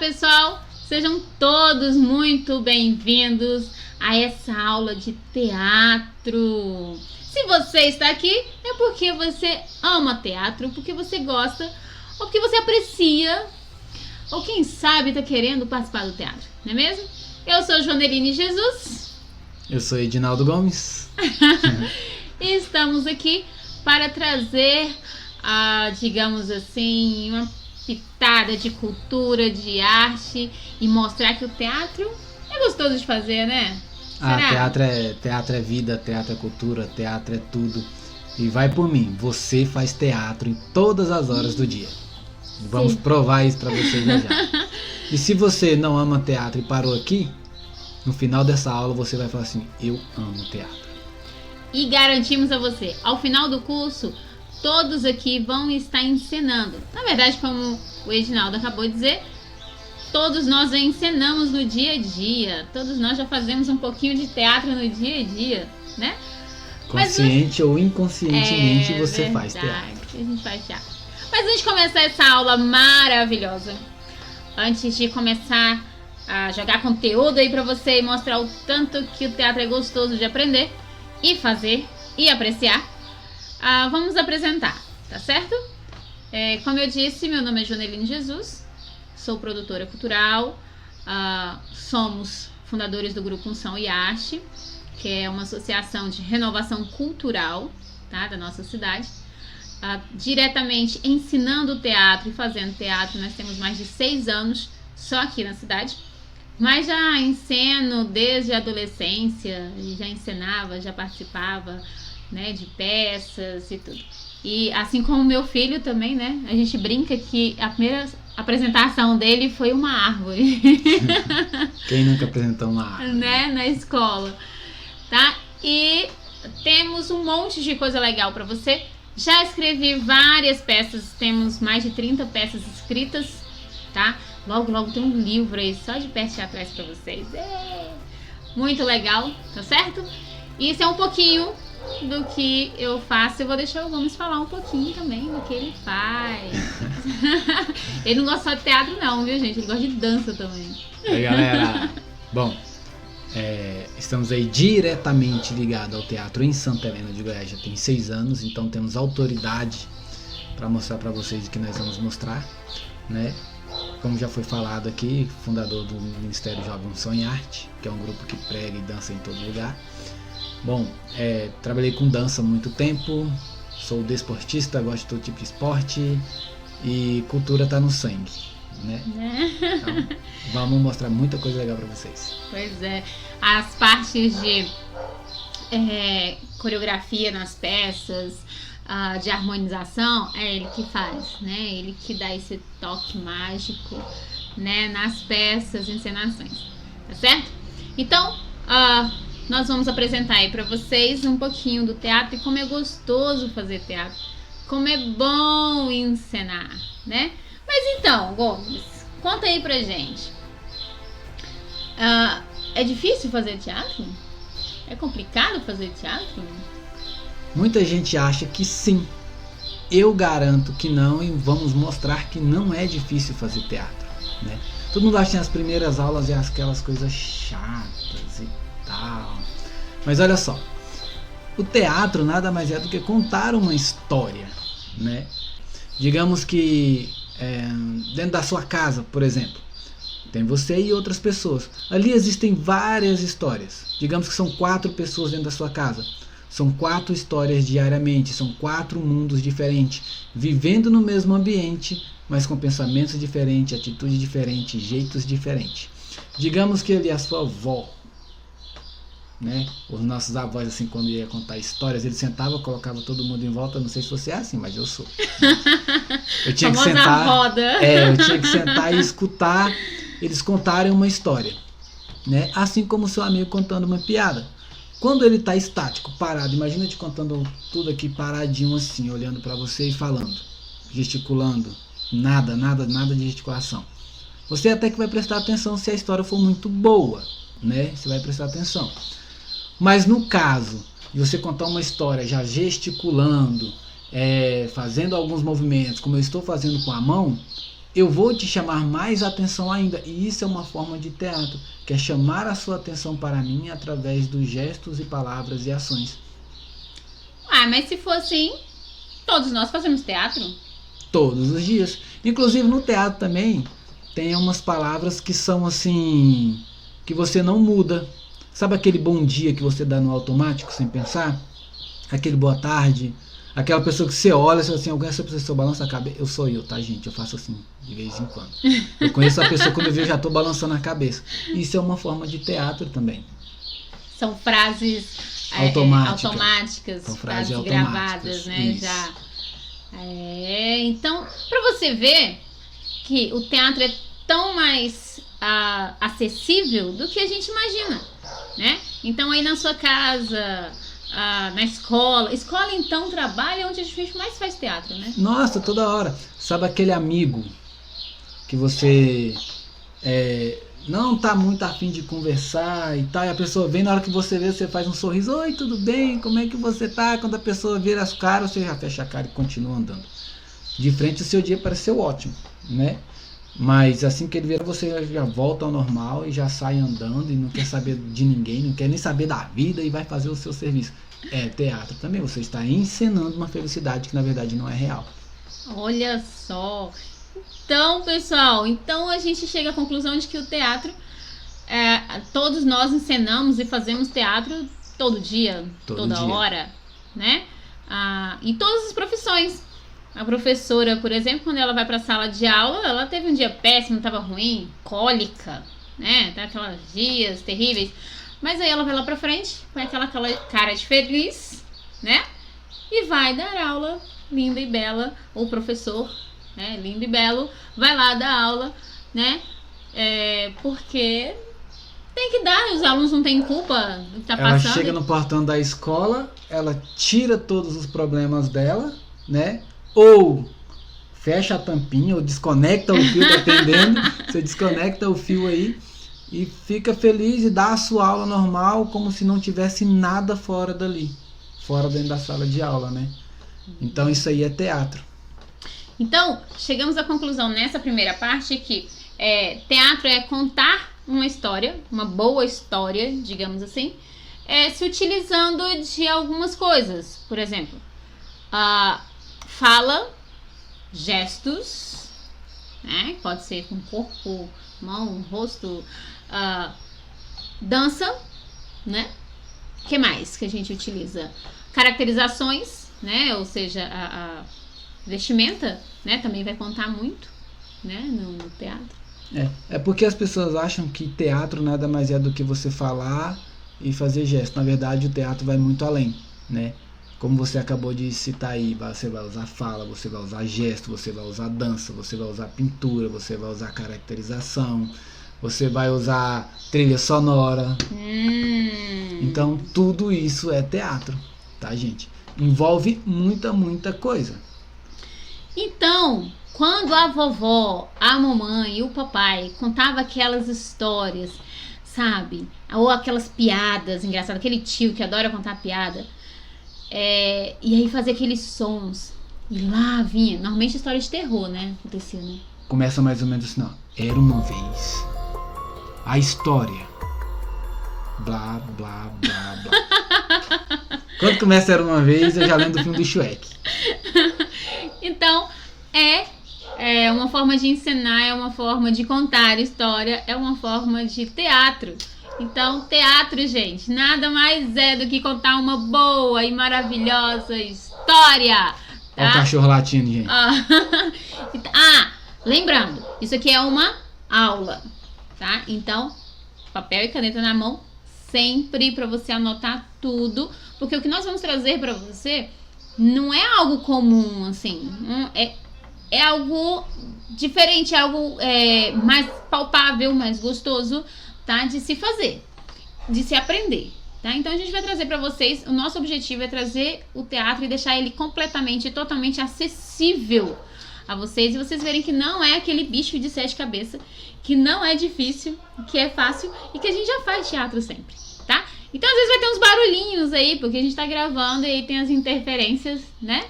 pessoal, sejam todos muito bem-vindos a essa aula de teatro. Se você está aqui é porque você ama teatro, porque você gosta, ou porque você aprecia, ou quem sabe está querendo participar do teatro, não é mesmo? Eu sou Joneline Jesus. Eu sou Edinaldo Gomes. E estamos aqui para trazer, digamos assim, uma pitada de cultura, de arte e mostrar que o teatro é gostoso de fazer, né? Será? Teatro é vida, teatro é cultura, teatro é tudo. E vai por mim, você faz teatro em todas as horas do dia. Vamos provar isso pra você já. E se você não ama teatro e parou aqui, no final dessa aula você vai falar assim: eu amo teatro. E garantimos a você, ao final do curso, todos aqui vão estar encenando. Na verdade, como o Edinaldo acabou de dizer, todos nós já encenamos no dia a dia. Todos nós já fazemos um pouquinho de teatro no dia a dia, né? Consciente ou inconscientemente você faz teatro. A gente faz teatro. Mas antes de começar essa aula maravilhosa, antes de começar a jogar conteúdo aí pra você e mostrar o tanto que o teatro é gostoso de aprender e fazer e apreciar, vamos apresentar, tá certo? Como eu disse, meu nome é Joneline Jesus, sou produtora cultural, somos fundadores do Grupo Unção e Arte, que é uma associação de renovação cultural, tá, da nossa cidade. Diretamente ensinando teatro e fazendo teatro, nós temos mais de 6 anos só aqui na cidade, mas já enceno desde a adolescência, já encenava, já participava, né, de peças e tudo. E assim como meu filho também, né, a gente brinca que a primeira apresentação dele foi uma árvore. Quem nunca apresentou uma árvore? Né, na escola, tá? E temos um monte de coisa legal para você. Já escrevi várias peças, temos mais de 30 peças escritas, tá? Logo tem um livro aí só de peças teatrais para vocês. Muito legal, tá certo? Isso é um pouquinho do que eu faço. Eu vou deixar o Gomes falar um pouquinho também do que ele faz. Ele não gosta só de teatro não, viu, gente? Ele gosta de dança também. Oi, galera! Bom, estamos aí diretamente ligados ao teatro em Santa Helena de Goiás, já tem 6 anos, então temos autoridade para mostrar para vocês o que nós vamos mostrar, né? Como já foi falado aqui, fundador do Ministério Jovem Unção e Arte, que é um grupo que prega e dança em todo lugar. Bom, trabalhei com dança há muito tempo, sou desportista, gosto de todo tipo de esporte e cultura tá no sangue, né? Então, vamos mostrar muita coisa legal para vocês. Pois é, as partes de coreografia nas peças, de harmonização, é ele que faz, né? Ele que dá esse toque mágico, né, nas peças, encenações, tá certo? Então, nós vamos apresentar aí pra vocês um pouquinho do teatro e como é gostoso fazer teatro, como é bom encenar, né? Mas então, Gomes, conta aí pra gente. É difícil fazer teatro? É complicado fazer teatro? Muita gente acha que sim. Eu garanto que não e vamos mostrar que não é difícil fazer teatro, né? Todo mundo acha que as primeiras aulas é aquelas coisas chatas e tal. Mas olha só, o teatro nada mais é do que contar uma história, né? Digamos que dentro da sua casa, por exemplo, tem você e outras pessoas. Ali existem várias histórias. Digamos que são 4 pessoas dentro da sua casa. São 4 histórias diariamente, são 4 mundos diferentes, vivendo no mesmo ambiente, mas com pensamentos diferentes, atitudes diferentes, jeitos diferentes. Digamos que ali a sua avó, né? Os nossos avós, assim, quando ia contar histórias, ele sentava, colocava todo mundo em volta. Não sei se você é assim, mas eu sou. Eu tinha que sentar, roda. eu tinha que sentar e escutar eles contarem uma história, né? Assim como o seu amigo contando uma piada. Quando ele está estático, parado, imagina te contando tudo aqui paradinho assim, olhando para você e falando, gesticulando, nada de gesticulação. Você até que vai prestar atenção se a história for muito boa, né? Você vai prestar atenção. Mas no caso de você contar uma história já gesticulando, fazendo alguns movimentos, como eu estou fazendo com a mão, eu vou te chamar mais atenção ainda. E isso é uma forma de teatro, que é chamar a sua atenção para mim através dos gestos e palavras e ações. Mas se for assim, todos nós fazemos teatro? Todos os dias. Inclusive no teatro também tem umas palavras que são assim, que você não muda. Sabe aquele bom dia que você dá no automático sem pensar? Aquele boa tarde. Aquela pessoa que você olha e fala assim, alguém essa pessoa balança a cabeça. Eu sou eu, tá, gente? Eu faço assim de vez em quando. Eu conheço a pessoa, quando eu vejo, já tô balançando a cabeça. Isso é uma forma de teatro também. São frases automáticas, São frases gravadas, né? Isso. Já. Então, para você ver que o teatro é tão mais acessível do que a gente imagina, né? Então aí na sua casa, na escola então trabalha onde a gente mais faz teatro, né? Nossa, toda hora. Sabe aquele amigo que você não tá muito afim de conversar e tal, e a pessoa vem, na hora que você vê, você faz um sorriso, oi, tudo bem, como é que você tá? Quando a pessoa vira as caras, você já fecha a cara e continua andando. De frente o seu dia pareceu ótimo, né? Mas assim que ele vira, você já volta ao normal e já sai andando e não quer saber de ninguém, não quer nem saber da vida e vai fazer o seu serviço. É teatro também, você está encenando uma felicidade que na verdade não é real. Olha só. Então, pessoal, a gente chega à conclusão de que o teatro, todos nós encenamos e fazemos teatro todo dia, toda hora, né? Em todas as profissões. A professora, por exemplo, quando ela vai para a sala de aula, ela teve um dia péssimo, estava ruim, cólica, né? Tá aqueles dias terríveis. Mas aí ela vai lá para frente, põe aquela cara de feliz, né? E vai dar aula linda e bela. O professor, né, lindo e belo, vai lá dar aula, né? Porque tem que dar, os alunos não têm culpa do que tá passando. Ela chega no portão da escola, ela tira todos os problemas dela, né? Ou fecha a tampinha, ou desconecta o fio, dependendo. Você desconecta o fio aí e fica feliz e dá a sua aula normal, como se não tivesse nada fora dali, fora dentro da sala de aula, né? Então isso aí é teatro. Então, chegamos à conclusão nessa primeira parte que teatro é contar uma história, uma boa história, digamos assim, se utilizando de algumas coisas. Por exemplo, fala, gestos, né? Pode ser com corpo, mão, rosto, dança, né? O que mais que a gente utiliza? Caracterizações, né? Ou seja, a vestimenta, né? Também vai contar muito, né? No teatro. É porque as pessoas acham que teatro nada mais é do que você falar e fazer gesto. Na verdade, o teatro vai muito além, né? Como você acabou de citar aí, você vai usar fala, você vai usar gesto, você vai usar dança, você vai usar pintura, você vai usar caracterização, você vai usar trilha sonora. Então, tudo isso é teatro, tá, gente? Envolve muita coisa. Então, quando a vovó, a mamãe e o papai contavam aquelas histórias, sabe? Ou aquelas piadas engraçadas, aquele tio que adora contar piada, e aí fazia aqueles sons, e lá vinha, normalmente história de terror, né? Acontecia, né? Começa mais ou menos assim, ó. Era uma vez a história, blá, blá, blá, blá. Quando começa Era uma vez, eu já lembro do filme do Shrek. Então, é uma forma de ensinar, é uma forma de contar história, é uma forma de teatro. Então, teatro, gente, nada mais é do que contar uma boa e maravilhosa história. Tá? Olha o cachorro latindo, gente. Lembrando, isso aqui é uma aula, tá? Então, papel e caneta na mão, sempre para você anotar tudo, porque o que nós vamos trazer para você não é algo comum, assim, é algo diferente, é algo mais palpável, mais gostoso, tá? De se fazer, de se aprender, tá? Então a gente vai trazer para vocês, o nosso objetivo é trazer o teatro e deixar ele completamente, totalmente acessível a vocês, e vocês verem que não é aquele bicho de 7 cabeças, que não é difícil, que é fácil e que a gente já faz teatro sempre, tá? Então às vezes vai ter uns barulhinhos aí, porque a gente tá gravando e aí tem as interferências, né?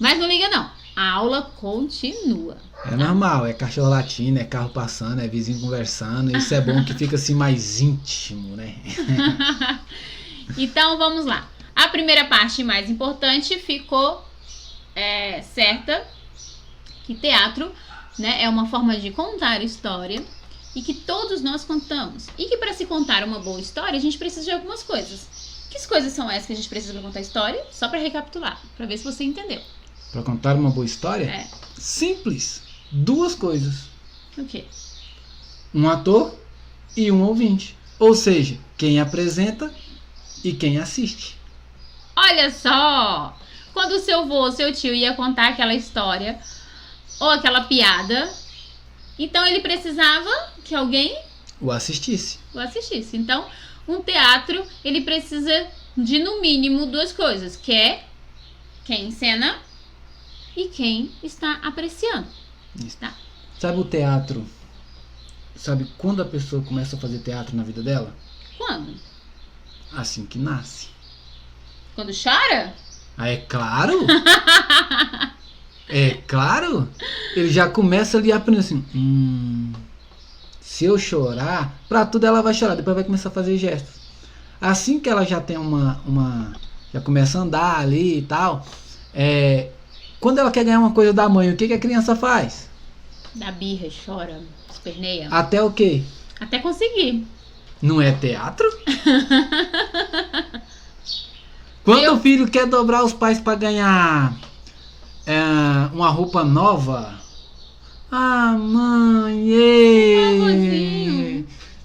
Mas não liga não. a aula continua. É normal, é cachorro latindo, é carro passando, é vizinho conversando. Isso é bom que fica assim mais íntimo, né? Então vamos lá. A primeira parte mais importante ficou certa, que teatro, né, é uma forma de contar história e que todos nós contamos. E que para se contar uma boa história a gente precisa de algumas coisas. Que coisas são essas que a gente precisa para contar a história? Só para recapitular, para ver se você entendeu. Para contar uma boa história? Simples. 2 coisas. O quê? Um ator e um ouvinte. Ou seja, quem apresenta e quem assiste. Olha só! Quando o seu avô, seu tio ia contar aquela história ou aquela piada, então ele precisava que alguém o assistisse. Então, um teatro, ele precisa de no mínimo 2 coisas, que é quem encena e quem está apreciando. Tá? Sabe o teatro? Sabe quando a pessoa começa a fazer teatro na vida dela? Quando? Assim que nasce. Quando chora? Ah, é claro! É claro! Ele já começa ali a aprender assim. Se eu chorar, pra tudo ela vai chorar, depois vai começar a fazer gestos. Assim que ela já tem já começa a andar ali e tal, quando ela quer ganhar uma coisa da mãe, o que a criança faz? Dá birra, chora, esperneia. Até o quê? Até conseguir. Não é teatro? Quando o filho quer dobrar os pais pra ganhar uma roupa nova, mãe,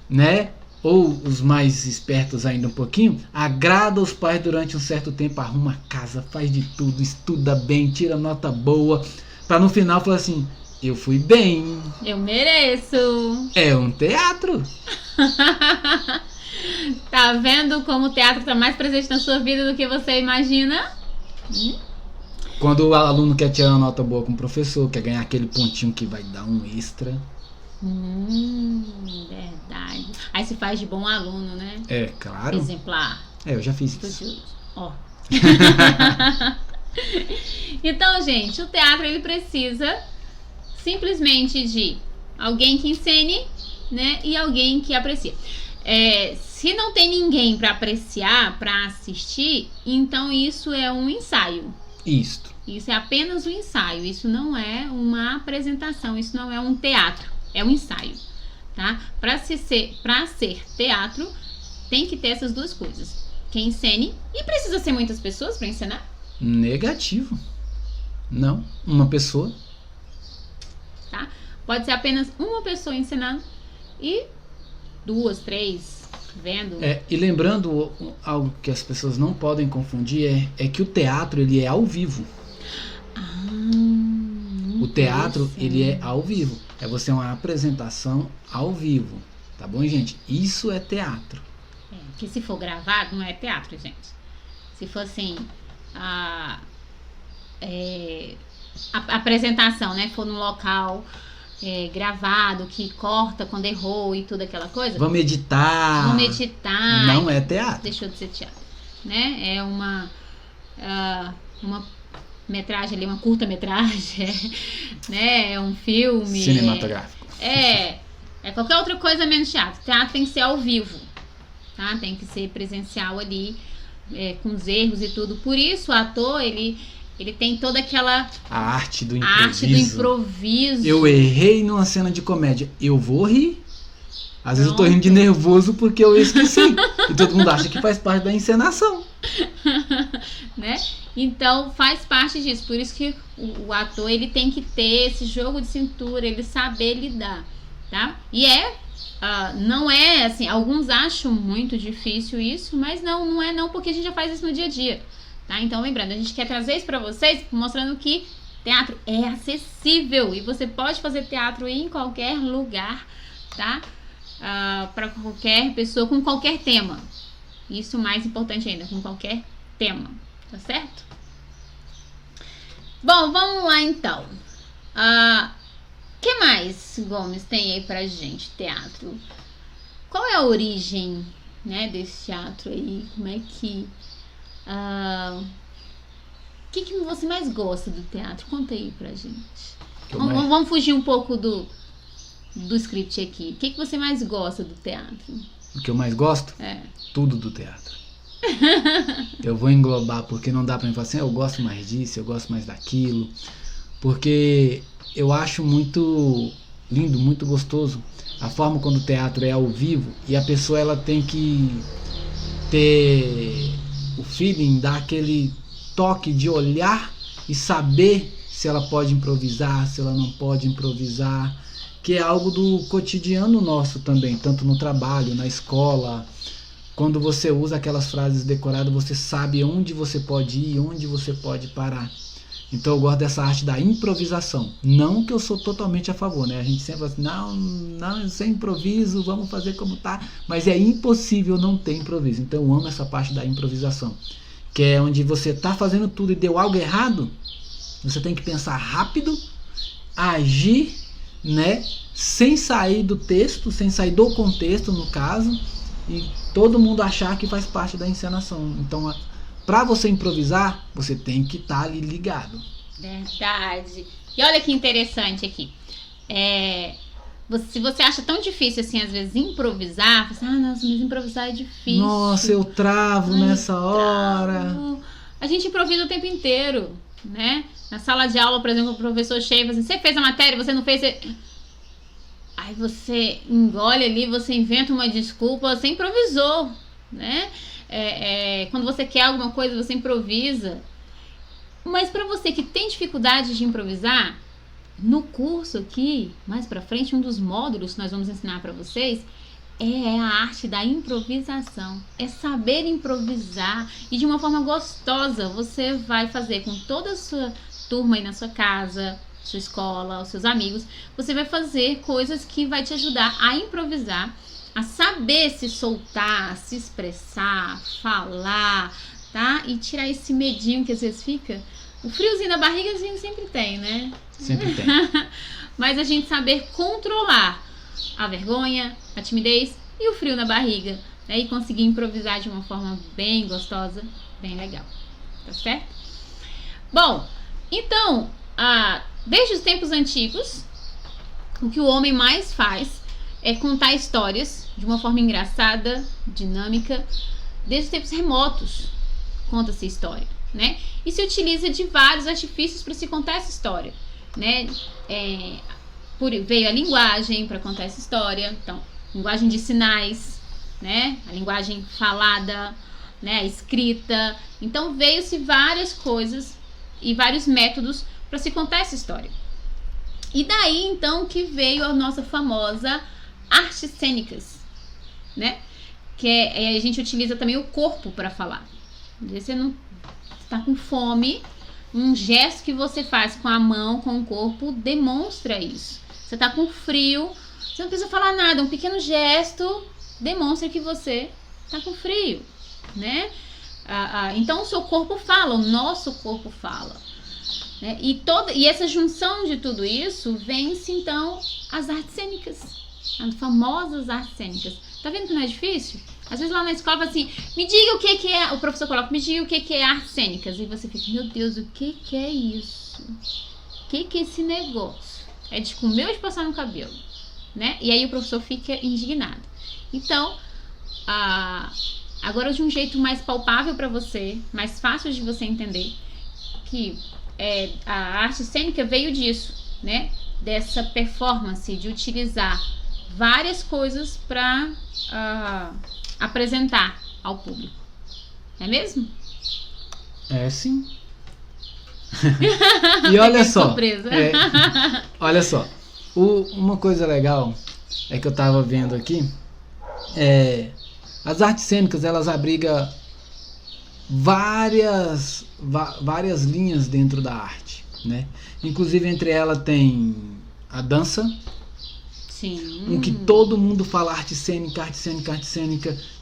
né? Ou os mais espertos ainda um pouquinho, agrada os pais durante um certo tempo, arruma a casa, faz de tudo, estuda bem, tira nota boa, pra no final falar assim, eu fui bem. Eu mereço. É um teatro. Tá vendo como o teatro tá mais presente na sua vida do que você imagina? Quando o aluno quer tirar uma nota boa com o professor, quer ganhar aquele pontinho que vai dar um extra. Verdade. Aí se faz de bom aluno, né? É, claro. Exemplar. Eu já fiz isso. Então, gente, o teatro ele precisa simplesmente de alguém que ensine, né? E alguém que aprecia. Se não tem ninguém para apreciar, para assistir, então isso é um ensaio. Isso é apenas um ensaio. Isso não é uma apresentação. Isso não é um teatro. É um ensaio, tá? Para ser teatro, tem que ter essas 2 coisas. Quem encene, e precisa ser muitas pessoas para encenar? Negativo. Não, uma pessoa. Tá? Pode ser apenas uma pessoa encenando e 2, 3 vendo. E lembrando algo que as pessoas não podem confundir é que o teatro ele é ao vivo. O teatro ele é ao vivo. É você uma apresentação ao vivo. Tá bom, gente? Isso é teatro. Que se for gravado, não é teatro, gente. Se for assim, a apresentação, né? For no local gravado, que corta quando errou e tudo aquela coisa. Vamos editar. Não é teatro. Deixou de ser teatro. Né? É uma metragem ali, uma curta-metragem, né? É um filme. Cinematográfico. É qualquer outra coisa menos teatro. Teatro tem que ser ao vivo, tá? Tem que ser presencial ali, com os erros e tudo. Por isso o ator, ele tem toda aquela... A arte do improviso. Eu errei numa cena de comédia. Eu vou rir. Às vezes eu tô rindo de nervoso porque eu esqueci. E todo mundo acha que faz parte da encenação. Né? Então faz parte disso. Por isso que o ator ele tem que ter esse jogo de cintura, ele saber lidar, tá? E não é assim, alguns acham muito difícil isso, mas não é não, porque a gente já faz isso no dia a dia, tá? Então lembrando, a gente quer trazer isso pra vocês, mostrando que teatro é acessível e você pode fazer teatro em qualquer lugar, tá? Para qualquer pessoa, com qualquer tema. Isso mais importante ainda, com qualquer tema, tá certo? Bom, vamos lá então. Que mais, Gomes, tem aí pra gente, teatro? Qual é a origem, né, desse teatro aí? Como é que que você mais gosta do teatro? Conta aí pra gente. Vamos fugir um pouco do script aqui. O que você mais gosta do teatro? O que eu mais gosto? Tudo do teatro. Eu vou englobar, porque não dá pra mim falar assim, eu gosto mais disso, eu gosto mais daquilo. Porque eu acho muito lindo, muito gostoso a forma quando o teatro é ao vivo e a pessoa ela tem que ter o feeling, dar aquele toque de olhar e saber se ela pode improvisar, se ela não pode improvisar, que é algo do cotidiano nosso também, tanto no trabalho, na escola. Quando você usa aquelas frases decoradas, você sabe onde você pode ir, onde você pode parar. Então eu gosto dessa arte da improvisação. Não que eu sou totalmente a favor, né? A gente sempre fala assim, não, sem improviso, vamos fazer como tá. Mas é impossível não ter improviso. Então eu amo essa parte da improvisação. Que é onde você tá fazendo tudo e deu algo errado, você tem que pensar rápido, agir, né? Sem sair do texto, sem sair do contexto, no caso, e todo mundo achar que faz parte da encenação. Então, para você improvisar, você tem que estar ali ligado. Verdade. E olha que interessante aqui. Se você acha tão difícil assim, às vezes, improvisar, você fala, nossa, mas improvisar é difícil. Nossa, eu travo nessa hora. A gente improvisa o tempo inteiro, né? Na sala de aula, por exemplo, o professor chega e fala assim, você fez a matéria, você não fez... Aí você engole ali, você inventa uma desculpa, você improvisou, né? Quando você quer alguma coisa, você improvisa. Mas para você que tem dificuldade de improvisar, no curso aqui, mais pra frente, um dos módulos que nós vamos ensinar para vocês é a arte da improvisação. É saber improvisar e de uma forma gostosa. Você vai fazer com toda a sua turma aí na sua casa, sua escola, os seus amigos. Você vai fazer coisas que vai te ajudar a improvisar, a saber se soltar, se expressar, falar, tá? E tirar esse medinho que às vezes fica. O friozinho na barriga a gente sempre tem, né? Sempre tem. Mas a gente saber controlar a vergonha, a timidez e o frio na barriga, né? E conseguir improvisar de uma forma bem gostosa, bem legal. Tá certo? Bom, então, desde os tempos antigos, o que o homem mais faz é contar histórias de uma forma engraçada, dinâmica. Desde os tempos remotos, conta-se história, né? E se utiliza de vários artifícios para se contar essa história, né? Veio a linguagem para contar essa história, então, linguagem de sinais, né? A linguagem falada, né? A escrita. Então, veio-se várias coisas e vários métodos para se contar essa história. E daí, então, que veio a nossa famosa artes cênicas, né? Que a gente utiliza também o corpo para falar. Você não está com fome, um gesto que você faz com a mão, com o corpo, demonstra isso. Você está com frio, você não precisa falar nada, um pequeno gesto demonstra que você está com frio, né? Então o seu corpo fala, o nosso corpo fala, né? E essa junção de tudo isso vence então as artes cênicas, as famosas artes cênicas. Tá vendo que não é difícil? Às vezes lá na escola fala assim, me diga o que é, o professor coloca, me diga o que é artes cênicas. E você fica, meu Deus, o que é isso? O que é esse negócio? É de comer ou de passar no cabelo, né? E aí o professor fica indignado. Então, agora de um jeito mais palpável para você, mais fácil de você entender, que a arte cênica veio disso, né? Dessa performance de utilizar várias coisas para apresentar ao público. É mesmo? É sim. E olha só, surpresa. Olha só, uma coisa legal é que eu tava vendo aqui, as artes cênicas, elas abrigam várias linhas dentro da arte, né? Inclusive entre elas tem a dança. Sim. Que todo mundo fala arte cênica,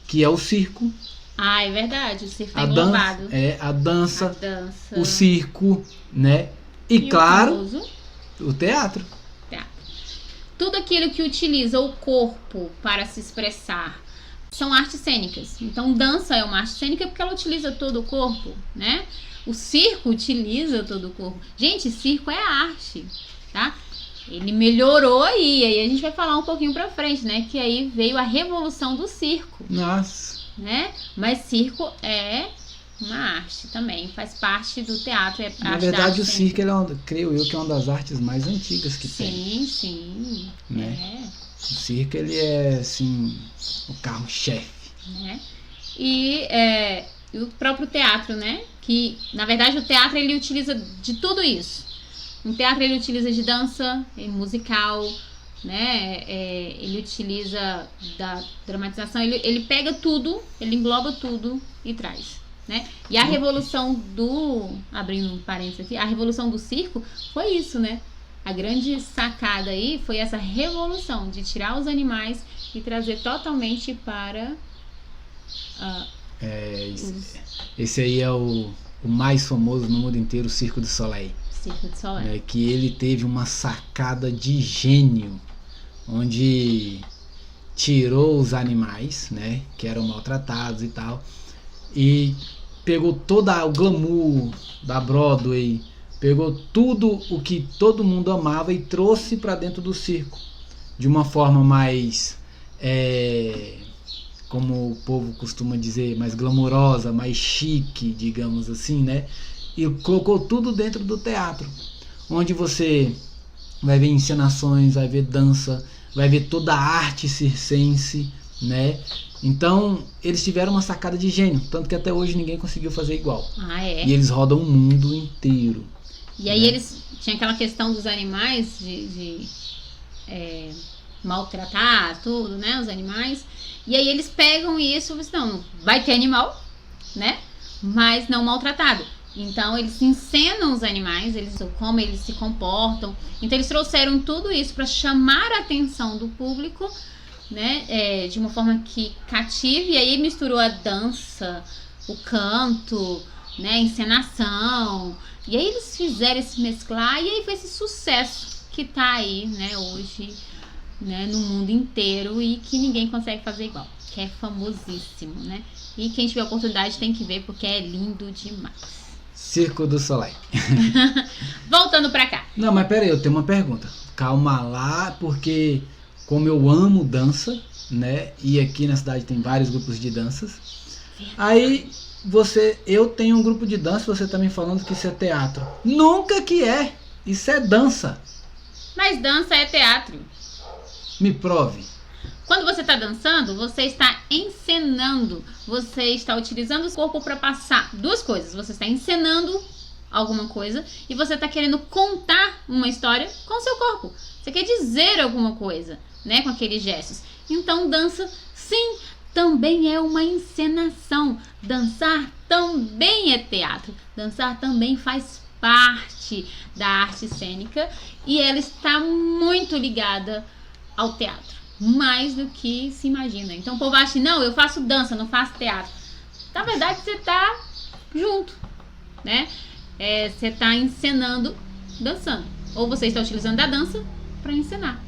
que é o circo. É verdade, o circo tá englobado. A dança, o circo, né? E claro, o teatro. Tudo aquilo que utiliza o corpo para se expressar são artes cênicas. Então, dança é uma arte cênica porque ela utiliza todo o corpo, né? O circo utiliza todo o corpo. Gente, circo é arte, tá? Ele melhorou aí a gente vai falar um pouquinho pra frente, né? Que aí veio a revolução do circo. Nossa. Né? Mas circo é uma arte também, faz parte do teatro. Na verdade, o circo, creio eu, que é uma das artes mais antigas que tem. Sim, né? O circo, ele é, assim, o carro-chefe. Né? E o próprio teatro, né? Que, na verdade, o teatro, ele utiliza de tudo isso. No teatro, ele utiliza de dança, musical, né? Ele utiliza da dramatização, ele pega tudo, ele engloba tudo e traz. Né? E a revolução abrindo um parênteses aqui, a revolução do circo foi isso, né? A grande sacada aí foi essa revolução de tirar os animais e trazer totalmente para esse aí é o mais famoso no mundo inteiro, o Circo du Soleil. Circo du Soleil. Que ele teve uma sacada de gênio, onde tirou os animais, né, que eram maltratados e tal, e pegou todo o glamour da Broadway, pegou tudo o que todo mundo amava e trouxe para dentro do circo de uma forma mais, como o povo costuma dizer, mais glamourosa, mais chique, digamos assim, né? E colocou tudo dentro do teatro, onde você vai ver encenações, vai ver dança, vai ver toda a arte circense, né? Então, eles tiveram uma sacada de gênio, tanto que até hoje ninguém conseguiu fazer igual. E eles rodam o mundo inteiro. E aí eles tinham aquela questão dos animais, de maltratar tudo, né, os animais. E aí eles pegam isso e dizem, não, vai ter animal, né, mas não maltratado. Então eles encenam os animais, como eles se comportam. Então eles trouxeram tudo isso para chamar a atenção do público, né, de uma forma que cative. E aí misturou a dança, o canto, né, a encenação. E aí eles fizeram esse mesclar e aí foi esse sucesso que tá aí, né, hoje, né, no mundo inteiro e que ninguém consegue fazer igual, que é famosíssimo, né? E quem tiver oportunidade tem que ver porque é lindo demais. Circo du Soleil. Voltando pra cá. Não, mas pera aí, eu tenho uma pergunta. Calma lá, porque como eu amo dança, né? E aqui na cidade tem vários grupos de danças. Aí eu tenho um grupo de dança, você tá me falando que isso é teatro. Nunca que é. Isso é dança. Mas dança é teatro. Me prove. Quando você está dançando, você está encenando, você está utilizando o corpo para passar duas coisas. Você está encenando alguma coisa e você está querendo contar uma história com o seu corpo. Você quer dizer alguma coisa, né, com aqueles gestos. Então, dança, sim, também é uma encenação. Dançar também é teatro. Dançar também faz parte da arte cênica e ela está muito ligada ao teatro. Mais do que se imagina. Então o povo acha, não, eu faço dança, não faço teatro. Na verdade, você tá junto, né? Você tá encenando, dançando. Ou você está utilizando a dança para encenar.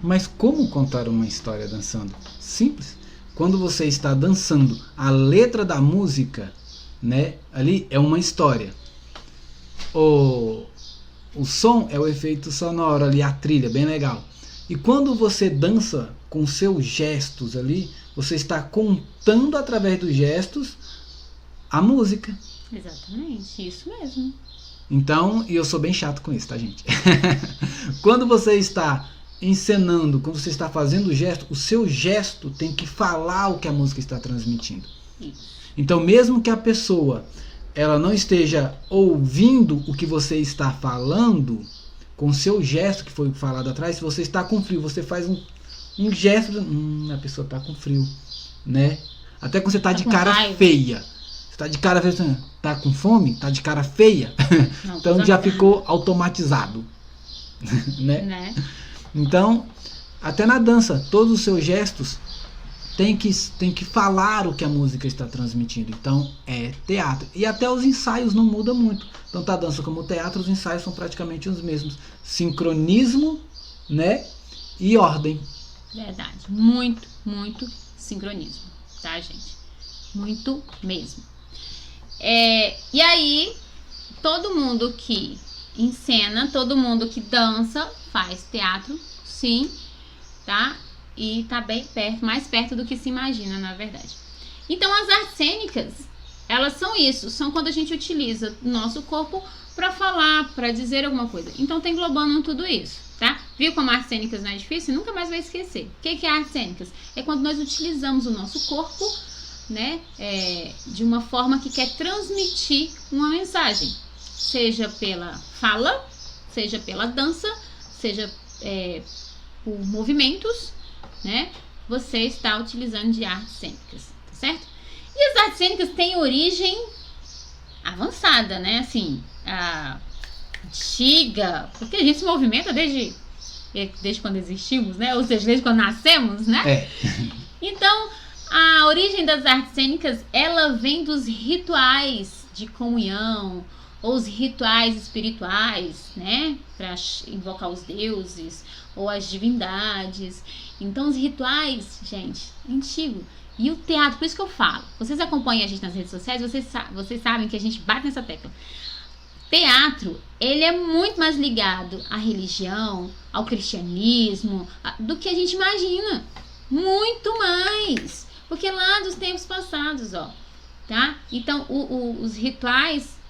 Mas como contar uma história dançando? Simples. Quando você está dançando, a letra da música, né, ali é uma história. O som é o efeito sonoro ali, a trilha, bem legal. E quando você dança com seus gestos ali, você está contando através dos gestos a música. Exatamente, isso mesmo. Então, e eu sou bem chato com isso, tá, gente? Quando você está encenando, quando você está fazendo o gesto, o seu gesto tem que falar o que a música está transmitindo. Isso. Então, mesmo que a pessoa ela não esteja ouvindo o que você está falando, com o seu gesto que foi falado atrás, se você está com frio, você faz um gesto, a pessoa está com frio, né? Até quando você está de cara feia. Você está de cara feia, está com fome? Está de cara feia? Não, então já ficou automatizado, né? Então, até na dança, todos os seus gestos tem que falar o que a música está transmitindo. Então é teatro. E até os ensaios não mudam muito. Tanto a dança como o teatro, os ensaios são praticamente os mesmos. Sincronismo, né? E ordem. Verdade. Muito, muito sincronismo. Tá, gente? Muito mesmo. E aí, todo mundo que encena, todo mundo que dança, faz teatro, sim, tá? E tá bem perto, mais perto do que se imagina, na verdade. Então, as artes cênicas, elas são isso, são quando a gente utiliza o nosso corpo para falar, para dizer alguma coisa. Então, tá englobando tudo isso, tá? Viu como artes cênicas não é difícil? Nunca mais vai esquecer. O que é artes cênicas? É quando nós utilizamos o nosso corpo, né, de uma forma que quer transmitir uma mensagem, seja pela fala, seja pela dança, seja por movimentos, né? Você está utilizando de artes cênicas, tá certo? E as artes cênicas têm origem avançada, né? Assim, antiga, porque a gente se movimenta desde quando existimos, né? Ou seja, desde quando nascemos, né? Então, a origem das artes cênicas, ela vem dos rituais de comunhão, ou os rituais espirituais, né? Para invocar os deuses ou as divindades. Então, os rituais, gente, antigo. E o teatro, por isso que eu falo. Vocês acompanham a gente nas redes sociais, vocês sabem que a gente bate nessa tecla. Teatro, ele é muito mais ligado à religião, ao cristianismo, do que a gente imagina. Muito mais. Porque lá dos tempos passados, ó, tá? Então, os rituais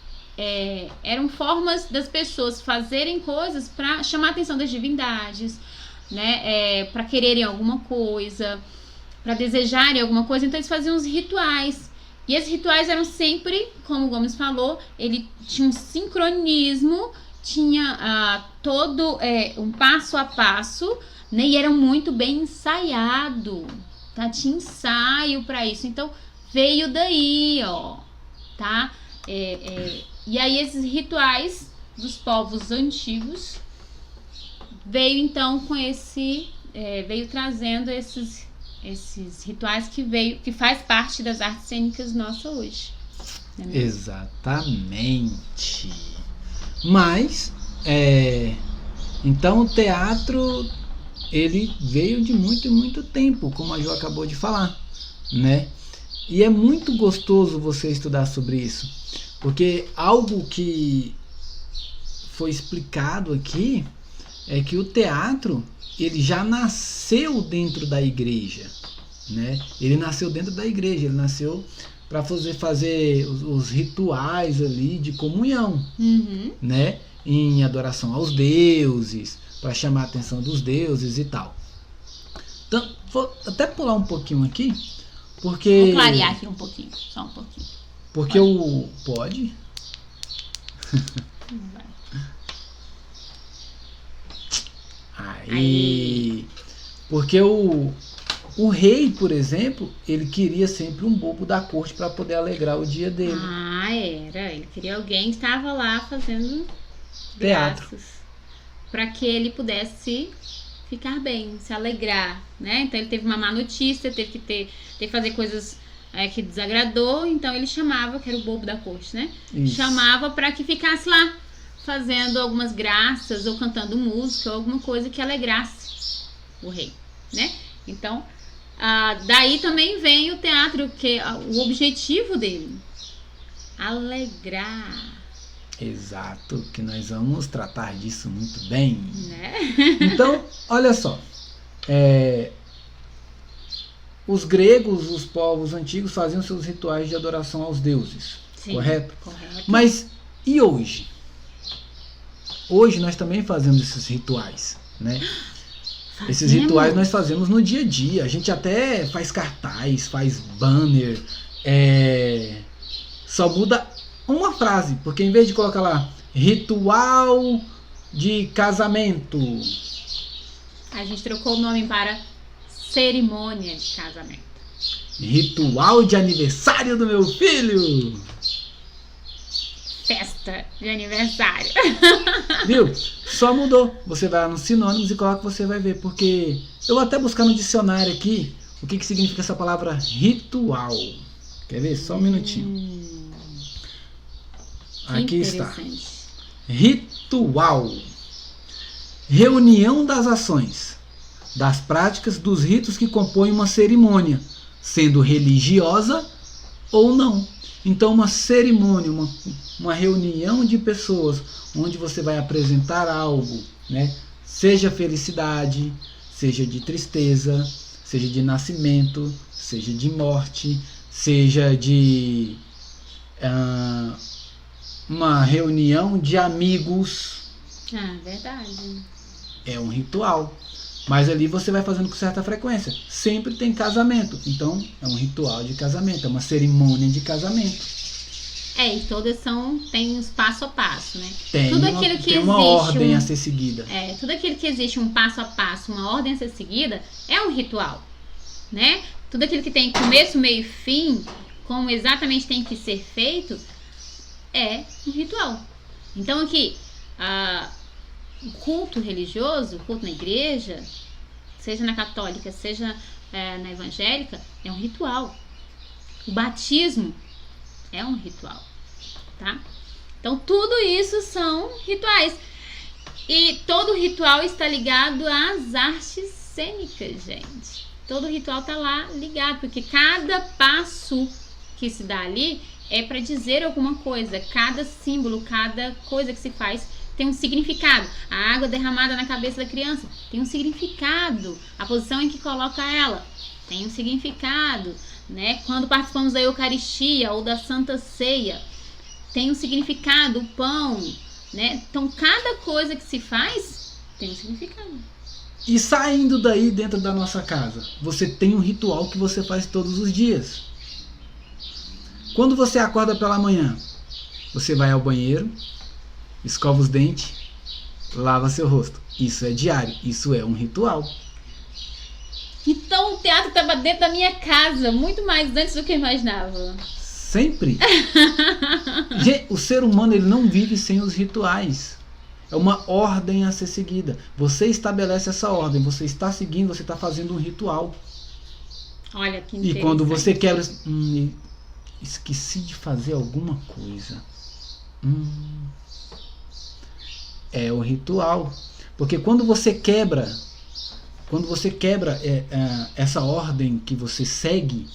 eram formas das pessoas fazerem coisas para chamar a atenção das divindades, né? Para quererem alguma coisa, para desejarem alguma coisa. Então, eles faziam os rituais. E esses rituais eram sempre, como o Gomes falou, ele tinha um sincronismo, tinha todo um passo a passo, né? E era muito bem ensaiado, tá? Tinha ensaio para isso. Então, veio daí, ó, tá? E aí, esses rituais dos povos antigos veio, então, com veio trazendo esses rituais que faz parte das artes cênicas nossa hoje. Exatamente. Mas, então o teatro, ele veio de muito e muito tempo, como a Jo acabou de falar, né? E é muito gostoso você estudar sobre isso, porque algo que foi explicado aqui é que o teatro, ele já nasceu dentro da igreja, né? Ele nasceu dentro da igreja, ele nasceu para fazer os rituais ali de comunhão, né? Em adoração aos deuses, para chamar a atenção dos deuses e tal. Então, vou até pular um pouquinho aqui, porque... Vou clarear aqui um pouquinho, só um pouquinho. Porque Pode? Vai. Aí. Porque o rei, por exemplo, ele queria sempre um bobo da corte para poder alegrar o dia dele. Ele queria alguém que estava lá fazendo teatro, para que ele pudesse ficar bem, se alegrar, né? Então ele teve uma má notícia, teve que fazer coisas que desagradou, então ele chamava, que era o bobo da corte, né? Isso. Chamava para que ficasse lá fazendo algumas graças ou cantando música ou alguma coisa que alegrasse o rei, né? Então, daí também vem o teatro, que o objetivo dele, alegrar. Exato, que nós vamos tratar disso muito bem, né? Então, olha só, os gregos, os povos antigos faziam seus rituais de adoração aos deuses. Sim, correto? Mas e hoje? Hoje nós também fazemos esses rituais, né? Esses rituais nós fazemos no dia a dia. A gente até faz cartaz, faz banner. Só muda uma frase, porque em vez de colocar lá ritual de casamento, a gente trocou o nome para cerimônia de casamento. Ritual de aniversário do meu filho. Festa de aniversário. Viu? Só mudou. Você vai lá nos sinônimos e coloca, você vai ver. Porque eu vou até buscar no dicionário aqui o que significa essa palavra ritual. Quer ver? Só um minutinho. Aqui está. Ritual. Reunião das ações, das práticas, dos ritos que compõem uma cerimônia, sendo religiosa ou não. Então uma cerimônia, uma reunião de pessoas onde você vai apresentar algo, né? Seja felicidade, seja de tristeza, seja de nascimento, seja de morte, seja de uma reunião de amigos. Verdade. É um ritual. Mas ali você vai fazendo com certa frequência. Sempre tem casamento. Então é um ritual de casamento, é uma cerimônia de casamento. E todas tem os passo a passo, né? Tem uma ordem a ser seguida. Tudo aquilo que existe um passo a passo, uma ordem a ser seguida, é um ritual, né? Tudo aquilo que tem começo, meio e fim, como exatamente tem que ser feito, é um ritual. Então aqui, o culto religioso, o culto na igreja, seja na católica, seja na evangélica, é um ritual. O batismo é um ritual, tá? Então tudo isso são rituais. E todo ritual está ligado às artes cênicas, gente. Todo ritual tá lá ligado, porque cada passo que se dá ali é para dizer alguma coisa. Cada símbolo, cada coisa que se faz tem um significado. A água derramada na cabeça da criança tem um significado. A posição em que coloca ela tem um significado, né? Quando participamos da Eucaristia ou da Santa Ceia, tem um significado. O pão, né? Então cada coisa que se faz tem um significado. E saindo daí dentro da nossa casa, você tem um ritual que você faz todos os dias. Quando você acorda pela manhã, você vai ao banheiro, escova os dentes, lava seu rosto. Isso é diário, isso é um ritual. Então o teatro estava dentro da minha casa, muito mais antes do que eu imaginava. Sempre. O ser humano ele não vive sem os rituais. É uma ordem a ser seguida. Você estabelece essa ordem, você está seguindo, você está fazendo um ritual. Olha que interessante. E quando você quebra... esqueci de fazer alguma coisa. É o ritual. Porque quando você quebra essa ordem que você segue,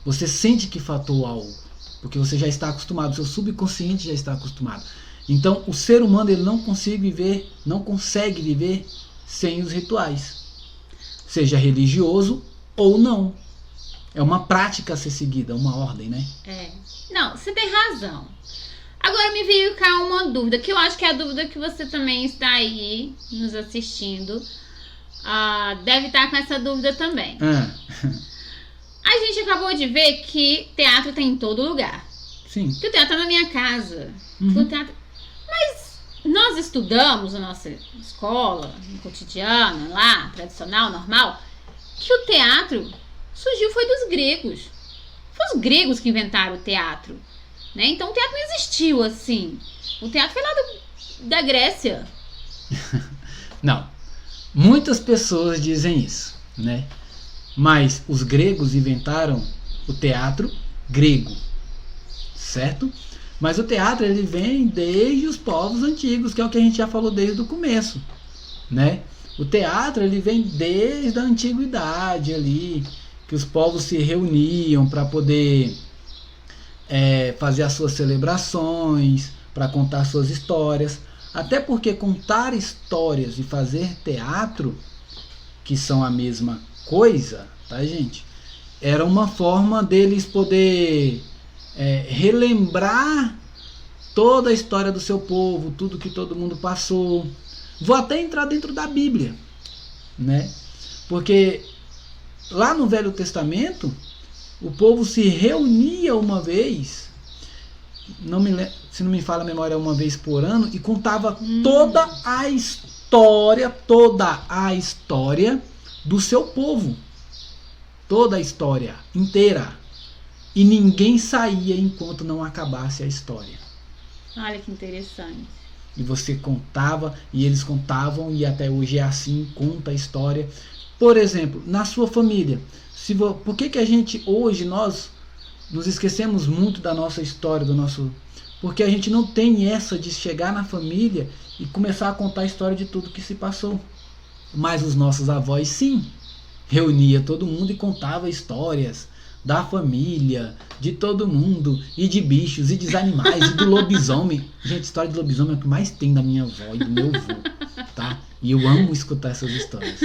você sente que faltou algo. Porque você já está acostumado, seu subconsciente já está acostumado. Então o ser humano ele não consegue viver sem os rituais. Seja religioso ou não. É uma prática a ser seguida, uma ordem, né? Não, você tem razão. Agora me veio cá uma dúvida, que eu acho que é a dúvida que você também está aí nos assistindo. Deve estar com essa dúvida também. A gente acabou de ver que teatro tem em todo lugar. Sim. Que o teatro está na minha casa. O teatro... Mas nós estudamos na nossa escola, no cotidiano, lá, tradicional, normal, que o teatro surgiu foi dos gregos. Foi os gregos que inventaram o teatro, né? Então o teatro não existiu assim. O teatro foi lá da Grécia. Não. Muitas pessoas dizem isso, né? Mas os gregos inventaram o teatro grego, certo? Mas o teatro ele vem desde os povos antigos, que é o que a gente já falou desde o começo, né? O teatro ele vem desde a antiguidade ali, que os povos se reuniam para poder fazer as suas celebrações, para contar suas histórias. Até porque contar histórias e fazer teatro, que são a mesma coisa, tá, gente? Era uma forma deles poder relembrar toda a história do seu povo, tudo que todo mundo passou. Vou até entrar dentro da Bíblia, né? Porque lá no Velho Testamento, o povo se reunia uma vez, se não me falha a memória, uma vez por ano, e contava toda a história do seu povo. Toda a história inteira. E ninguém saía enquanto não acabasse a história. Olha que interessante. E você contava, e eles contavam, e até hoje é assim, conta a história. Por exemplo, na sua família, por que a gente hoje, nós nos esquecemos muito da nossa história, porque a gente não tem essa de chegar na família e começar a contar a história de tudo que se passou. Mas os nossos avós sim, reunia todo mundo e contava histórias da família, de todo mundo, e de bichos, e dos animais, e do lobisomem. Gente, história de lobisomem é o que mais tem da minha avó e do meu avô, tá? E eu amo escutar essas histórias.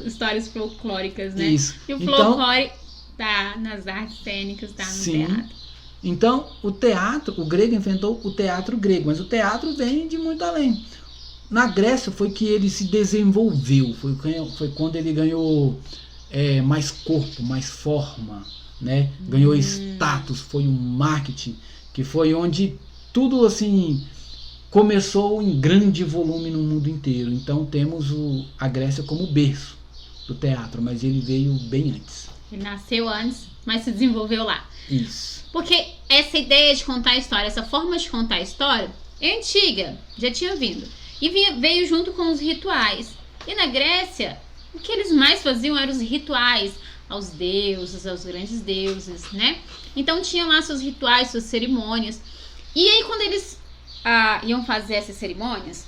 Histórias folclóricas, né? Isso. E o folclore tá nas artes cênicas, tá no sim. teatro. Então, o teatro, o grego inventou o teatro grego, mas o teatro vem de muito além. Na Grécia foi que ele se desenvolveu, foi quando ele ganhou mais corpo, mais forma, né? Ganhou status, foi o marketing, que foi onde tudo assim começou em grande volume no mundo inteiro. Então temos a Grécia como berço do teatro, mas ele veio bem antes. Ele nasceu antes, mas se desenvolveu lá. Isso. Porque essa ideia de contar a história, essa forma de contar a história é antiga, já tinha vindo. E veio junto com os rituais. E na Grécia, o que eles mais faziam eram os rituais aos deuses, aos grandes deuses, né? Então tinham lá seus rituais, suas cerimônias. E aí quando eles iam fazer essas cerimônias,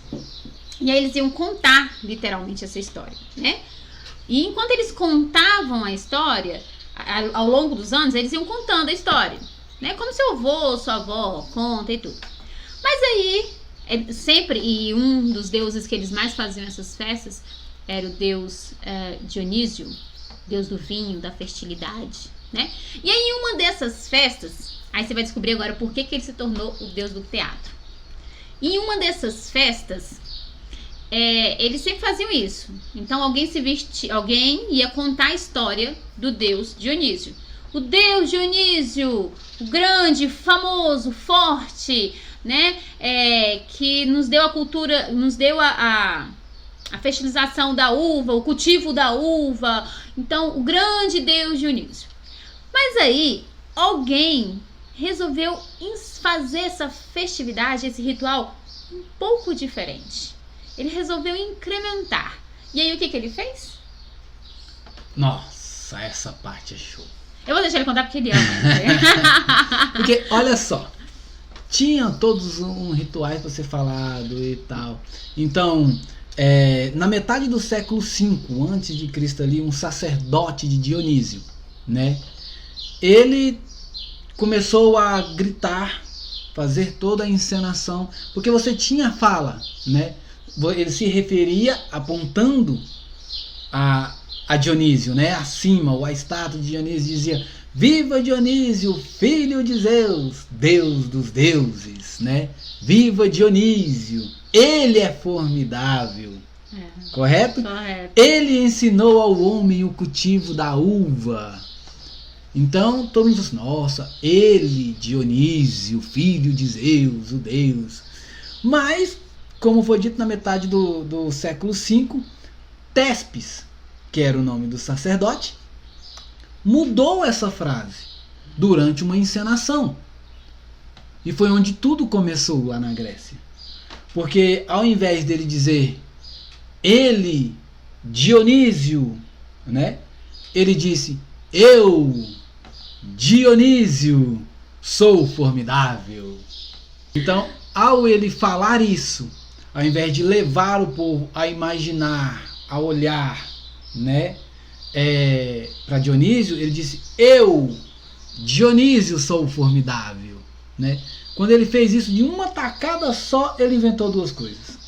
e aí eles iam contar literalmente essa história, né? E enquanto eles contavam a história, ao longo dos anos, eles iam contando a história, né? Como seu avô, sua avó conta e tudo. Mas aí, sempre, e um dos deuses que eles mais faziam essas festas era o deus Dionísio, deus do vinho, da fertilidade, né? E aí, em uma dessas festas, aí você vai descobrir agora por que ele se tornou o deus do teatro. Em uma dessas festas, eles sempre faziam isso. Então alguém ia contar a história do deus Dionísio. O deus Dionísio, o grande, famoso, forte, né? Que nos deu a cultura, nos deu a fertilização da uva, o cultivo da uva. Então, o grande deus Dionísio. Mas aí, alguém resolveu fazer essa festividade, esse ritual um pouco diferente. Ele resolveu incrementar. E aí o que ele fez? Nossa, essa parte é show. Eu vou deixar ele contar porque ele ama. Porque, olha só, tinha todos rituais para ser falado e tal. Então, na metade do século V antes de Cristo ali, um sacerdote de Dionísio, né? Ele começou a gritar, fazer toda a encenação, porque você tinha fala, né? Ele se referia apontando a Dionísio, né? Acima, a estátua de Dionísio dizia: viva Dionísio, filho de Zeus, deus dos deuses, né? Viva Dionísio, ele é formidável. Correto? Correto. Ele ensinou ao homem o cultivo da uva. Então todo mundo diz: nossa, ele, Dionísio, filho de Zeus, o deus. Mas, como foi dito na metade do século V, Téspis, que era o nome do sacerdote, mudou essa frase durante uma encenação. E foi onde tudo começou lá na Grécia. Porque ao invés dele dizer ele, Dionísio, né? Ele disse: eu, Dionísio, sou formidável. Então, ao ele falar isso, ao invés de levar o povo a imaginar, a olhar, né, para Dionísio, ele disse: eu, Dionísio, sou formidável, né? Quando ele fez isso de uma tacada só, ele inventou duas coisas.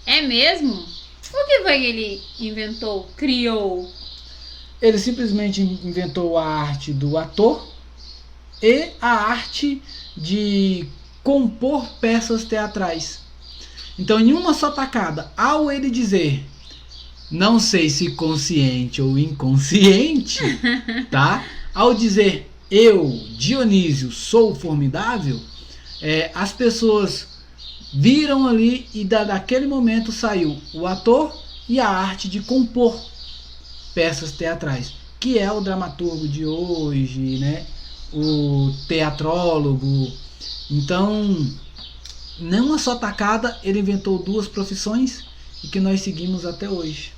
É mesmo? O que foi que ele inventou, criou? Ele simplesmente inventou a arte do ator e a arte de compor peças teatrais. Então, em uma só tacada, ao ele dizer, não sei se consciente ou inconsciente, tá? Ao dizer eu, Dionísio, sou formidável, as pessoas viram ali e daquele momento saiu o ator e a arte de compor peças teatrais, que é o dramaturgo de hoje, né? O teatrólogo. Então, numa só tacada, ele inventou duas profissões e que nós seguimos até hoje.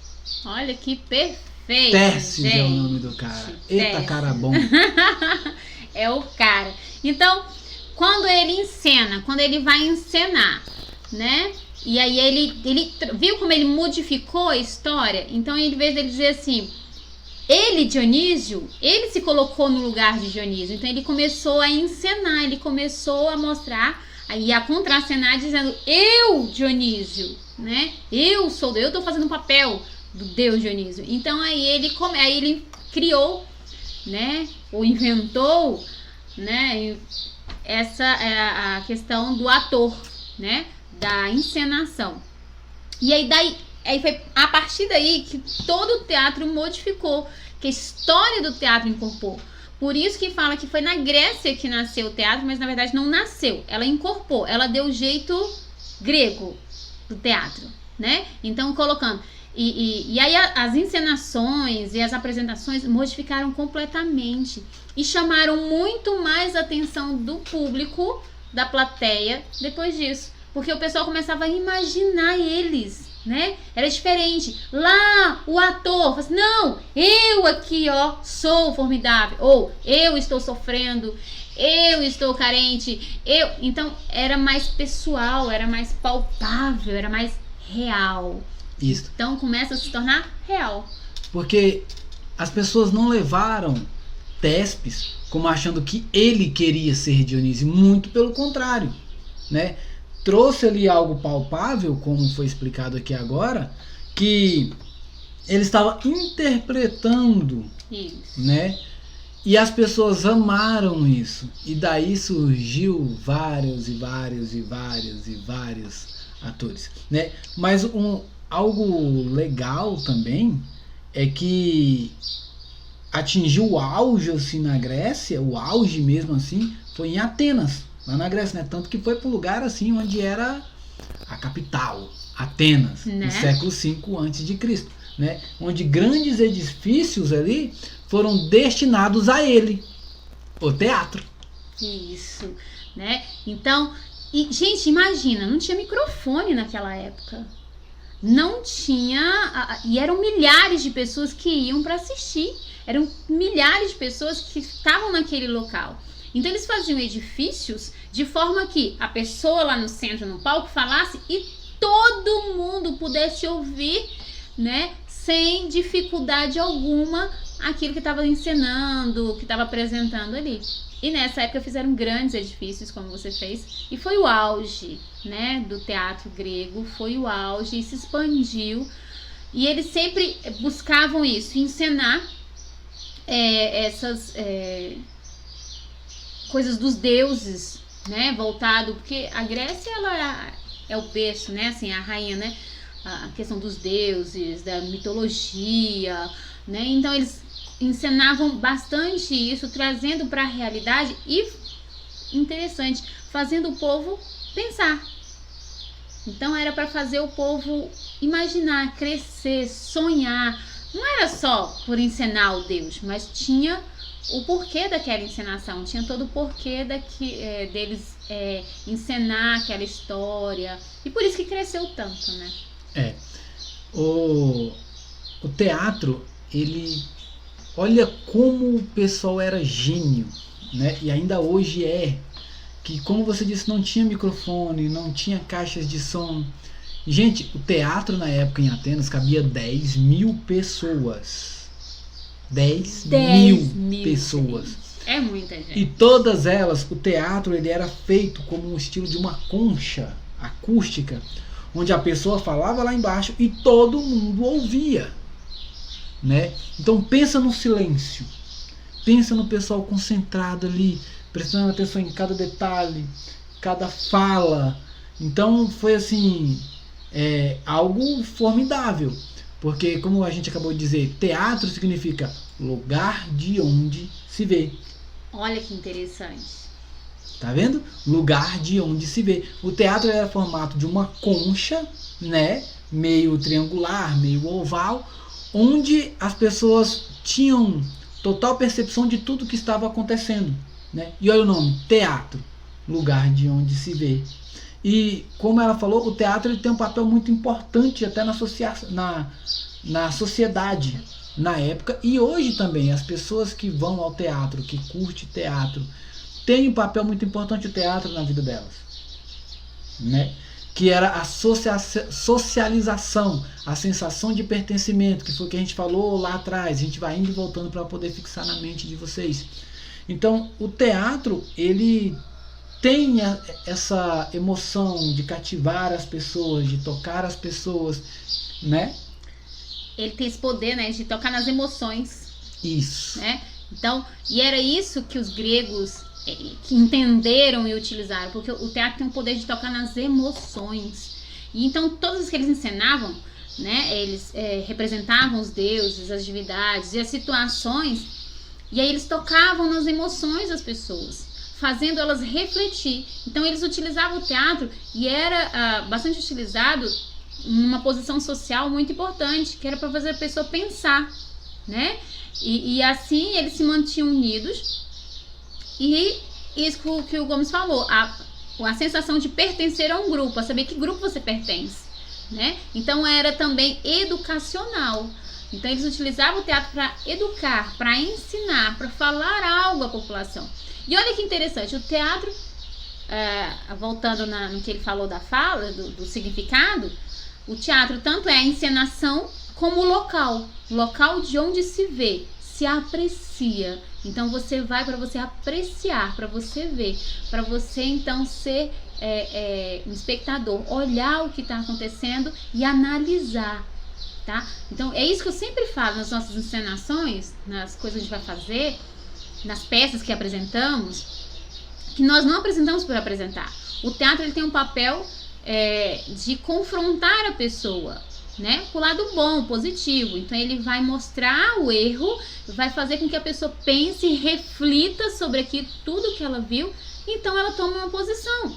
Olha que perfeito, Tércio gente. É o nome do cara. Eita, Tércio. cara bom. É o cara. Então, quando ele encena, quando ele vai encenar, né? E aí ele viu como ele modificou a história. Então, em vez dele dizer assim, ele, Dionísio, ele se colocou no lugar de Dionísio. Então ele começou a encenar, ele começou a mostrar e a contracenar dizendo: eu, Dionísio, né? Eu tô fazendo o papel do Deus Dionísio. Então aí ele criou, né? Ou inventou, né? Essa é a questão do ator, né? Da encenação. E aí foi a partir daí que todo o teatro modificou, que a história do teatro incorporou. Por isso que fala que foi na Grécia que nasceu o teatro, mas na verdade não nasceu. Ela incorporou, ela deu o jeito grego do teatro, né? Então colocando... E aí as encenações e as apresentações modificaram completamente e chamaram muito mais a atenção do público, da plateia, depois disso. Porque o pessoal começava a imaginar eles, né? Era diferente. Lá, o ator fala assim: não, eu aqui, ó, sou formidável. Ou eu estou sofrendo, eu estou carente. Então, era mais pessoal, era mais palpável, era mais real. Isso. Então, começa a se tornar real. Porque as pessoas não levaram Tespes como achando que ele queria ser Dionísio. Muito pelo contrário, né? Trouxe ali algo palpável, como foi explicado aqui agora, que ele estava interpretando, isso, né? E as pessoas amaram isso. E daí surgiu vários atores, né? Mas algo legal também é que atingiu o auge assim na Grécia, o auge mesmo assim, foi em Atenas, lá na Grécia, né? Tanto que foi para um lugar assim onde era a capital, Atenas, né? No século V a.C., né? Onde grandes edifícios ali foram destinados a ele, o teatro. Isso, né? Então, gente, imagina, não tinha microfone naquela época. Não tinha, e eram milhares de pessoas que iam para assistir. Eram milhares de pessoas que estavam naquele local. Então eles faziam edifícios de forma que a pessoa lá no centro, no palco, falasse e todo mundo pudesse ouvir, né, sem dificuldade alguma aquilo que estava encenando, que estava apresentando ali. E nessa época fizeram grandes edifícios, como você fez, e foi o auge, né, do teatro grego, foi o auge e se expandiu. E eles sempre buscavam isso, encenar essas coisas dos deuses, né, voltado, porque a Grécia ela é o berço, né, assim, a rainha, né, a questão dos deuses, da mitologia, né, então eles encenavam bastante isso, trazendo para a realidade e, interessante, fazendo o povo pensar. Então era para fazer o povo imaginar, crescer, sonhar. Não era só por encenar o Deus, mas tinha o porquê daquela encenação, tinha todo o porquê deles encenar aquela história. E por isso que cresceu tanto, né? O teatro, ele... Olha como o pessoal era gênio, né? E ainda hoje que, como você disse, não tinha microfone, não tinha caixas de som. Gente, o teatro na época em Atenas cabia 10 mil pessoas. 10 mil pessoas. É muita gente. E todas elas, o teatro ele era feito como um estilo de uma concha acústica, onde a pessoa falava lá embaixo e todo mundo ouvia. Né? Então pensa no silêncio, pensa no pessoal concentrado ali, prestando atenção em cada detalhe, cada fala. Então foi assim, algo formidável, porque como a gente acabou de dizer, teatro significa lugar de onde se vê. Olha que interessante. Tá vendo? Lugar de onde se vê. O teatro era formato de uma concha, né? Meio triangular, meio oval, onde as pessoas tinham total percepção de tudo que estava acontecendo, né? E olha o nome, teatro, lugar de onde se vê. E como ela falou, o teatro ele tem um papel muito importante até na sociedade, na época, e hoje também. As pessoas que vão ao teatro, que curtem teatro, tem um papel muito importante o teatro na vida delas, né? que era a socialização, a sensação de pertencimento, que foi o que a gente falou lá atrás. A gente vai indo e voltando para poder fixar na mente de vocês. Então, o teatro, ele tem essa emoção de cativar as pessoas, de tocar as pessoas, né? Ele tem esse poder, né, de tocar nas emoções. Isso. Né? Então, e era isso que os gregos que entenderam e utilizaram, porque o teatro tem o poder de tocar nas emoções. E então, todos os que eles encenavam, né, eles representavam os deuses, as divindades e as situações, e aí eles tocavam nas emoções das pessoas, fazendo elas refletir. Então, eles utilizavam o teatro e era bastante utilizado numa posição social muito importante, que era para fazer a pessoa pensar, né? E assim eles se mantinham unidos. E isso que o Gomes falou, a sensação de pertencer a um grupo, a saber que grupo você pertence, né? Então era também educacional. Então eles utilizavam o teatro para educar, para ensinar, para falar algo à população. E olha que interessante, o teatro, voltando no que ele falou da fala, do significado, o teatro tanto é a encenação como o local de onde se vê, se aprecia. Então você vai para você apreciar, para você ver, para você então ser um espectador, olhar o que está acontecendo e analisar, tá? Então é isso que eu sempre falo nas nossas encenações, nas coisas que a gente vai fazer, nas peças que apresentamos, que nós não apresentamos por apresentar. O teatro ele tem um papel de confrontar a pessoa, né, pro lado bom, positivo. Então ele vai mostrar o erro, vai fazer com que a pessoa pense e reflita sobre tudo que ela viu, então ela toma uma posição,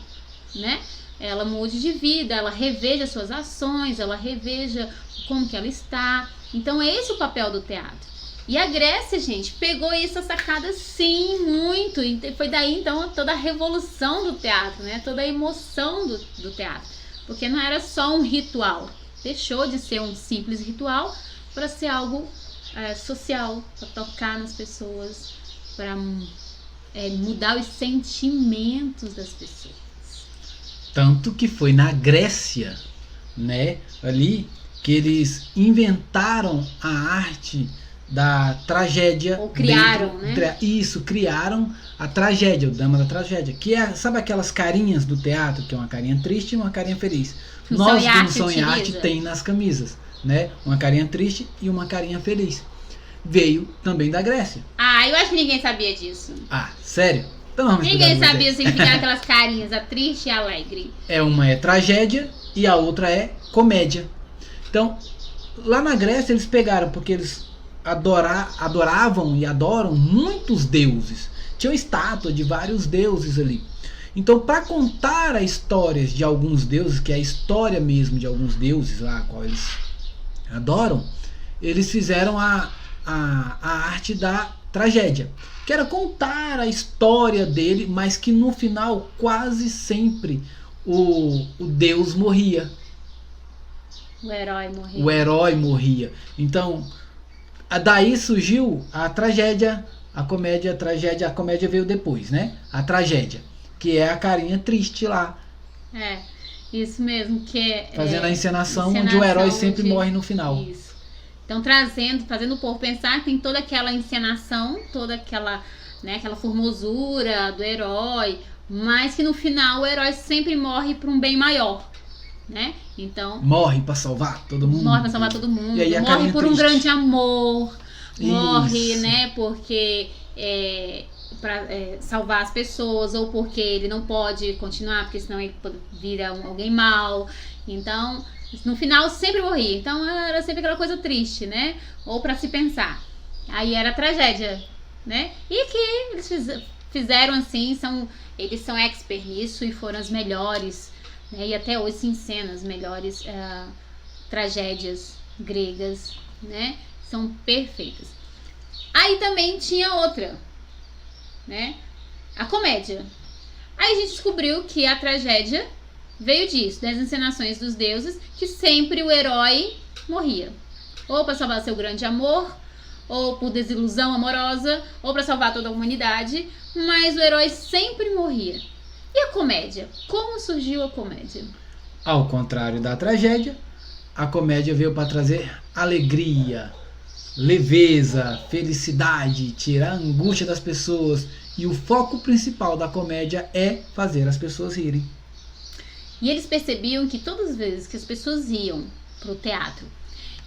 né? Ela mude de vida, ela reveja suas ações, ela reveja como que ela está. Então é esse o papel do teatro. E a Grécia, gente, pegou essa sacada sim, muito, e foi daí então toda a revolução do teatro, né? Toda a emoção do teatro, porque não era só um ritual, deixou de ser um simples ritual para ser algo social, para tocar nas pessoas, para mudar os sentimentos das pessoas. Tanto que foi na Grécia, né, ali que eles inventaram a arte da tragédia. Ou criaram, né? Isso, criaram a tragédia, o drama da tragédia, que sabe aquelas carinhas do teatro, que é uma carinha triste e uma carinha feliz. Nós, Função e Arte, tem nas camisas, né? Uma carinha triste e uma carinha feliz. Veio também da Grécia. Eu acho que ninguém sabia disso. Sério? Então vamos ninguém sabia o significado daquelas carinhas, a triste e a alegre. Uma é tragédia e a outra é comédia. Então, lá na Grécia eles pegaram, porque eles adoravam e adoram muitos deuses. Tinha estátua de vários deuses ali. Então, para contar as histórias de alguns deuses, que é a história mesmo de alguns deuses lá, a qual eles adoram, eles fizeram a arte da tragédia, que era contar a história dele, mas que no final quase sempre o deus morria. O herói morria. Então, daí surgiu a tragédia, a comédia. A comédia veio depois, né? A tragédia, que é a carinha triste lá. Isso mesmo, que fazendo a encenação onde o herói sempre morre no final. Isso. Então fazendo o povo pensar que tem toda aquela encenação, toda aquela, né, aquela formosura do herói, mas que no final o herói sempre morre para um bem maior, né? Então morre para salvar todo mundo. E aí morre por um grande amor. Morre, né, porque para salvar as pessoas, ou porque ele não pode continuar, porque senão ele vira alguém mau. Então, no final sempre morria. Então era sempre aquela coisa triste, né? Ou para se pensar. Aí era a tragédia, né? E que eles fizeram assim, eles são expert nisso e foram as melhores, né? E até hoje se encenam as melhores tragédias gregas, né? São perfeitas. Aí também tinha outra, né? A comédia. Aí a gente descobriu que a tragédia veio disso, das encenações dos deuses, que sempre o herói morria. Ou para salvar seu grande amor, ou por desilusão amorosa, ou para salvar toda a humanidade, mas o herói sempre morria. E a comédia? Como surgiu a comédia? Ao contrário da tragédia, a comédia veio para trazer alegria, leveza, felicidade, tirar a angústia das pessoas. E o foco principal da comédia é fazer as pessoas rirem. E eles percebiam que todas as vezes que as pessoas iam pro teatro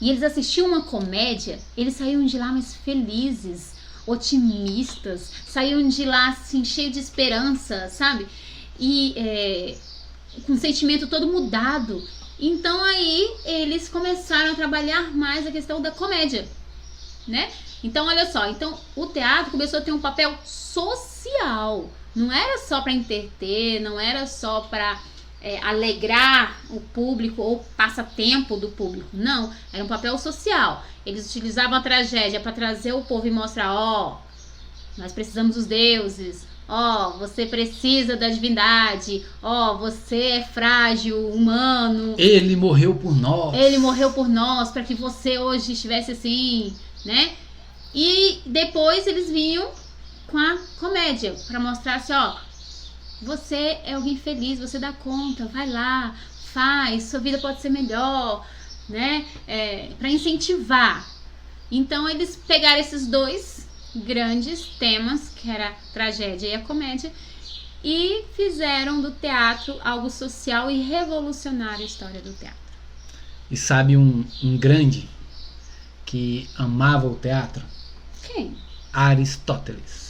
e eles assistiam uma comédia, eles saíam de lá mais felizes, otimistas, saíam de lá assim, cheio de esperança, sabe? E com o sentimento todo mudado. Então aí eles começaram a trabalhar mais a questão da comédia, né? Então olha só, então o teatro começou a ter um papel social. Não era só para entreter, não era só para alegrar o público ou passatempo do público. Não, era um papel social. Eles utilizavam a tragédia para trazer o povo e mostrar, nós precisamos dos deuses, você precisa da divindade, você é frágil, humano. Ele morreu por nós. Ele morreu por nós para que você hoje estivesse assim, né? E depois eles vinham com a comédia para mostrar assim, você é alguém feliz, você dá conta, vai lá, faz, sua vida pode ser melhor, né? Para incentivar. Então eles pegaram esses dois grandes temas, que era a tragédia e a comédia, e fizeram do teatro algo social e revolucionaram a história do teatro. E sabe um grande que amava o teatro? Quem? Aristóteles.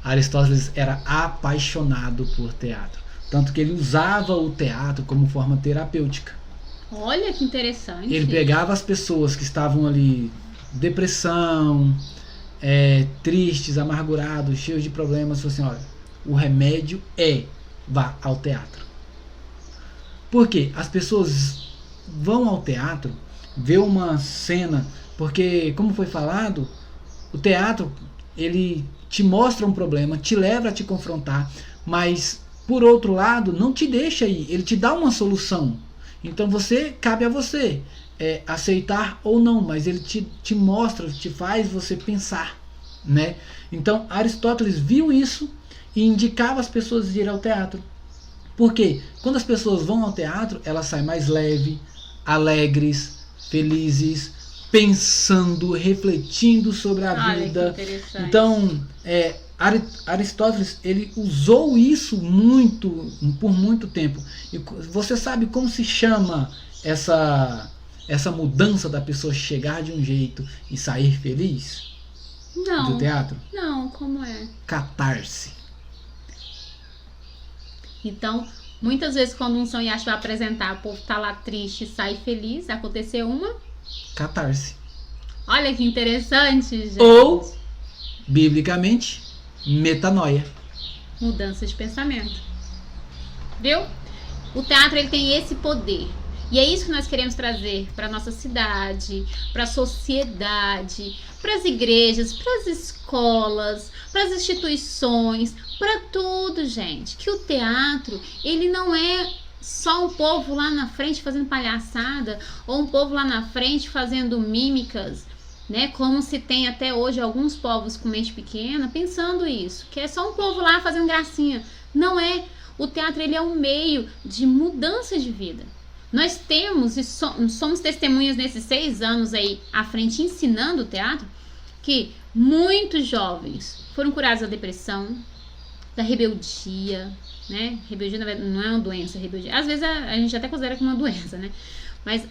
Aristóteles era apaixonado por teatro, tanto que ele usava o teatro como forma terapêutica. Olha que interessante. Ele pegava as pessoas que estavam ali, depressão, tristes, amargurados, cheios de problemas, e falou assim, olha, o remédio vá ao teatro. Por quê? As pessoas vão ao teatro, vê uma cena, porque, como foi falado, o teatro, ele te mostra um problema, te leva a te confrontar, mas, por outro lado, não te deixa aí, ele te dá uma solução. Então, cabe a você aceitar ou não, mas ele te mostra, te faz você pensar, né? Então, Aristóteles viu isso e indicava as pessoas de ir ao teatro. Por quê? Quando as pessoas vão ao teatro, elas saem mais leves, alegres, felizes, pensando, refletindo sobre a vida. Então, Aristóteles, ele usou isso por muito tempo. E você sabe como se chama essa mudança da pessoa chegar de um jeito e sair feliz? Não. Do teatro? Não, como é? Catarse. Então, muitas vezes quando um São Yashi vai apresentar, o povo tá lá triste e sai feliz, aconteceu uma catarse. Olha que interessante, gente. Ou, biblicamente, metanoia. Mudança de pensamento. Viu? O teatro, ele tem esse poder. E é isso que nós queremos trazer para nossa cidade, para a sociedade, para as igrejas, para as escolas, para as instituições, para tudo, gente. Que o teatro, ele não é só um povo lá na frente fazendo palhaçada, ou um povo lá na frente fazendo mímicas, né? Como se tem até hoje alguns povos com mente pequena pensando isso, que é só um povo lá fazendo gracinha. Não é. O teatro, ele é um meio de mudança de vida. Nós temos e somos testemunhas nesses 6 anos aí à frente ensinando o teatro, que muitos jovens foram curados da depressão, da rebeldia, né? Rebeldia não é uma doença, rebeldia. Às vezes a gente até considera como uma doença, né? Mas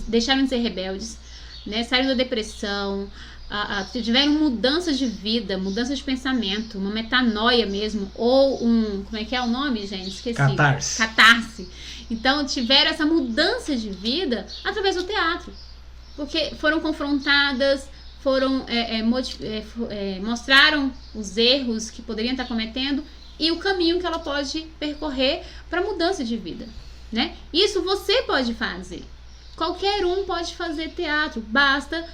deixaram de ser rebeldes, né? Saíram da depressão, tiveram mudanças de vida, mudanças de pensamento, uma metanoia mesmo, ou como é que é o nome, gente? Esqueci. Catarse. Então tiveram essa mudança de vida através do teatro, porque foram confrontadas, mostraram os erros que poderiam estar cometendo e o caminho que ela pode percorrer para mudança de vida, né? Isso você pode fazer. Qualquer um pode fazer teatro. Basta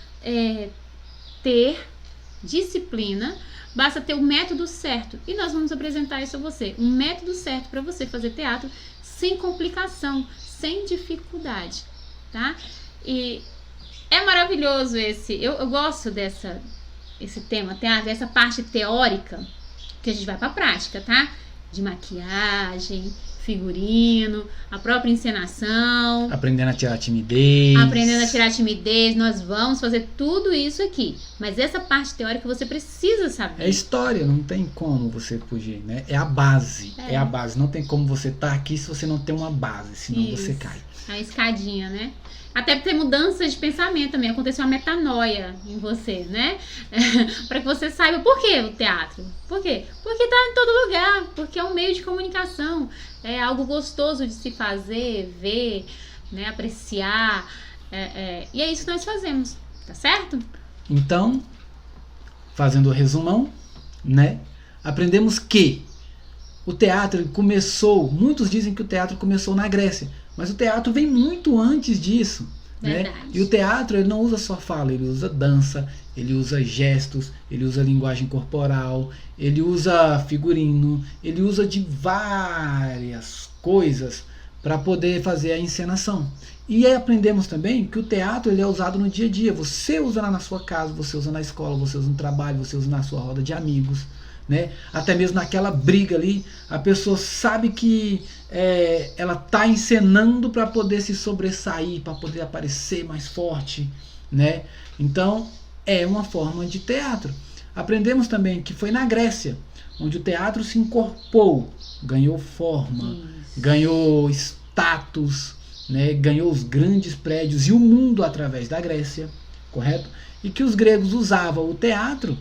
ter disciplina, basta ter o método certo. E nós vamos apresentar isso a você. Um método certo para você fazer teatro sem complicação, sem dificuldade, tá? E é maravilhoso eu gosto esse tema, teatro, essa parte teórica, que a gente vai pra prática, tá? De maquiagem, figurino, a própria encenação. Aprendendo a tirar timidez. Aprendendo a tirar timidez. Nós vamos fazer tudo isso aqui. Mas essa parte teórica você precisa saber. É história, não tem como você fugir, né? É a base. É a base. Não tem como você estar aqui se você não tem uma base, senão você cai. A escadinha, né? Até ter mudança de pensamento também. Aconteceu uma metanoia em você, né? Para que você saiba por que o teatro. Por quê? Porque tá em todo lugar. Porque é um meio de comunicação. É algo gostoso de se fazer, ver, né? Apreciar. E é isso que nós fazemos. Tá certo? Então, fazendo o resumão, né? Aprendemos que o teatro começou... Muitos dizem que o teatro começou na Grécia. Mas o teatro vem muito antes disso, né? E o teatro ele não usa só fala, ele usa dança, ele usa gestos, ele usa linguagem corporal, ele usa figurino, ele usa de várias coisas para poder fazer a encenação. E aí aprendemos também que o teatro ele é usado no dia a dia. Você usa lá na sua casa, você usa na escola, você usa no trabalho, você usa na sua roda de amigos, né? Até mesmo naquela briga ali, a pessoa sabe que ela está encenando para poder se sobressair, para poder aparecer mais forte, né? Então é uma forma de teatro. Aprendemos também que foi na Grécia onde o teatro se incorporou, ganhou forma, ganhou status, né? Ganhou os grandes prédios e o mundo através da Grécia, correto? E que os gregos usavam o teatro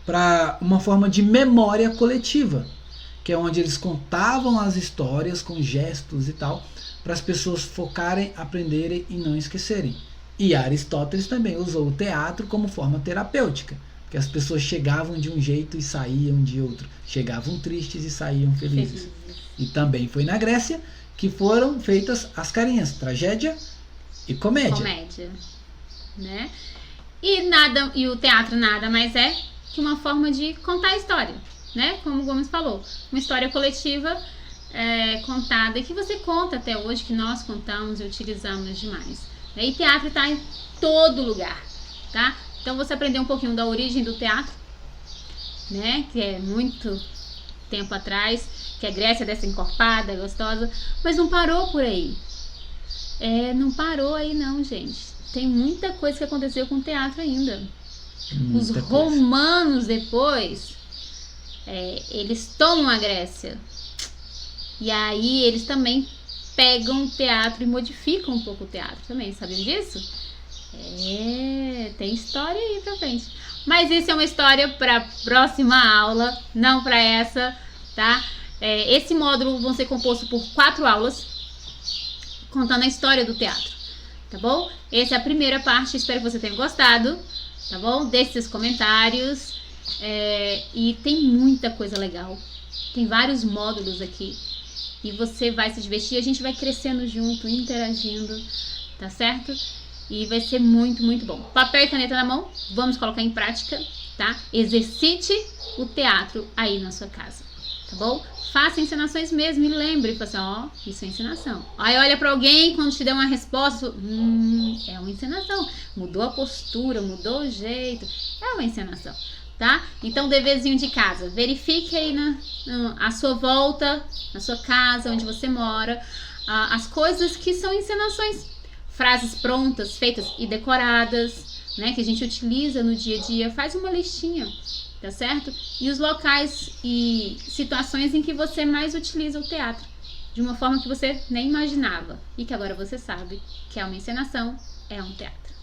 para uma forma de memória coletiva, que é onde eles contavam as histórias com gestos e tal, para as pessoas focarem, aprenderem e não esquecerem. E Aristóteles também usou o teatro como forma terapêutica, porque as pessoas chegavam de um jeito e saíam de outro, chegavam tristes e saíam felizes. E também foi na Grécia que foram feitas as carinhas, tragédia e comédia. Né? E o teatro nada mais é que uma forma de contar a história, né? Como o Gomes falou, uma história coletiva contada, e que você conta até hoje, que nós contamos e utilizamos demais. E teatro está em todo lugar, tá? Então você aprendeu um pouquinho da origem do teatro, né? Que é muito tempo atrás, que a Grécia é dessa encorpada, gostosa, mas não parou por aí. Não parou aí não, gente. Tem muita coisa que aconteceu com o teatro ainda. Os romanos depois, eles tomam a Grécia. E aí eles também pegam o teatro e modificam um pouco o teatro também. Sabiam disso? Tem história aí pra frente. Mas isso é uma história para a próxima aula, não para essa, tá? Esse módulo vão ser composto por 4 aulas, contando a história do teatro, tá bom? Essa é a primeira parte, espero que você tenha gostado. Tá bom? Deixe seus comentários. E tem muita coisa legal. Tem vários módulos aqui. E você vai se divertir. A gente vai crescendo junto, interagindo. Tá certo? E vai ser muito, muito bom. Papel e caneta na mão. Vamos colocar em prática, tá? Exercite o teatro aí na sua casa. Tá bom? Faça encenações mesmo e lembre, assim, isso é encenação. Aí olha pra alguém, quando te der uma resposta, é uma encenação. Mudou a postura, mudou o jeito, é uma encenação, tá? Então, deverzinho de casa, verifique aí à sua volta, na sua casa, onde você mora, as coisas que são encenações. Frases prontas, feitas e decoradas, né, que a gente utiliza no dia a dia. Faz uma listinha. Tá certo? E os locais e situações em que você mais utiliza o teatro, de uma forma que você nem imaginava, e que agora você sabe que é uma encenação, é um teatro.